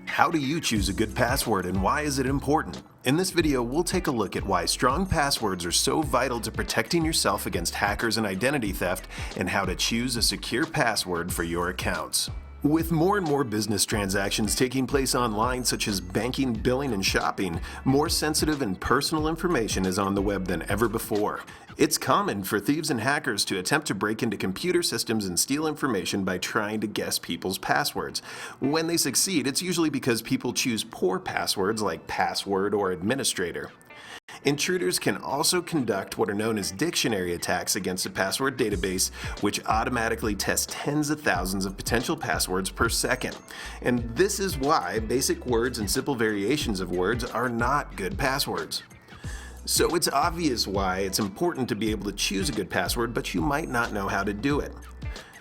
How do you choose a good password and why is it important? In this video, we'll take a look at why strong passwords are so vital to protecting yourself against hackers and identity theft, and how to choose a secure password for your accounts. With more and more business transactions taking place online, such as banking, billing, and shopping, more sensitive and personal information is on the web than ever before. It's common for thieves and hackers to attempt to break into computer systems and steal information by trying to guess people's passwords. When they succeed, it's usually because people choose poor passwords like password or administrator. Intruders can also conduct what are known as dictionary attacks against a password database, which automatically tests tens of thousands of potential passwords per second. And this is why basic words and simple variations of words are not good passwords. So it's obvious why it's important to be able to choose a good password, but you might not know how to do it.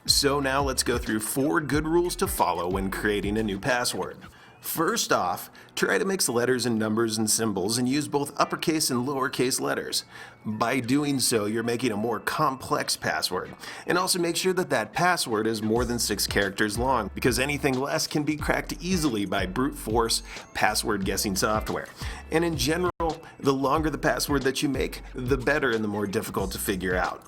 So now let's go through 4 good rules to follow when creating a new password. First off, try to mix letters and numbers and symbols and use both uppercase and lowercase letters. By doing so, you're making a more complex password. And also make sure that that password is more than 6 characters long, because anything less can be cracked easily by brute force password guessing software. And in general, the longer the password that you make, the better and the more difficult to figure out.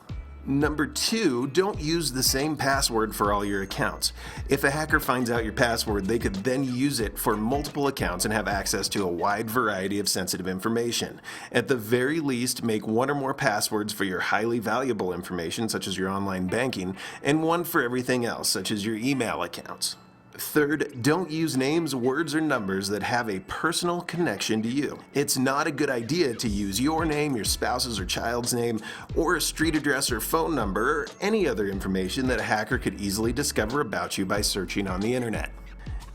Number 2, don't use the same password for all your accounts. If a hacker finds out your password, they could then use it for multiple accounts and have access to a wide variety of sensitive information. At the very least, make 1 or more passwords for your highly valuable information, such as your online banking, and 1 for everything else, such as your email accounts. Third, don't use names, words, or numbers that have a personal connection to you. It's not a good idea to use your name, your spouse's or child's name, or a street address or phone number, or any other information that a hacker could easily discover about you by searching on the internet.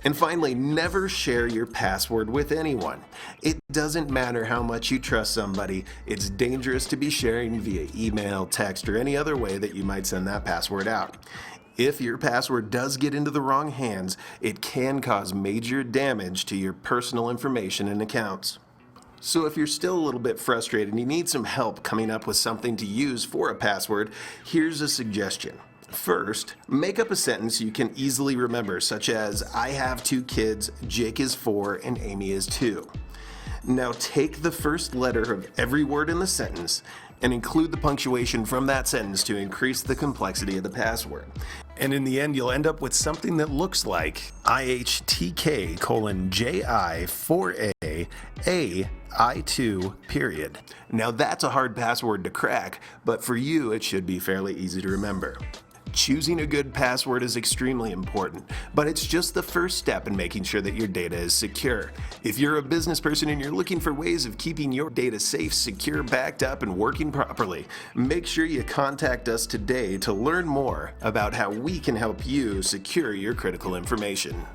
And finally, never share your password with anyone. It doesn't matter how much you trust somebody, it's dangerous to be sharing via email, text, or any other way that you might send that password out. If your password does get into the wrong hands, it can cause major damage to your personal information and accounts. So if you're still a little bit frustrated and you need some help coming up with something to use for a password, here's a suggestion. First, make up a sentence you can easily remember, such as, I have 2 kids, Jake is 4, and Amy is 2. Now take the first letter of every word in the sentence and include the punctuation from that sentence to increase the complexity of the password. And in the end, you'll end up with something that looks like IHTK:JI4AI2 period. Now that's a hard password to crack, but for you it should be fairly easy to remember. Choosing a good password is extremely important, but it's just the first step in making sure that your data is secure. If you're a business person and you're looking for ways of keeping your data safe, secure, backed up, and working properly, make sure you contact us today to learn more about how we can help you secure your critical information.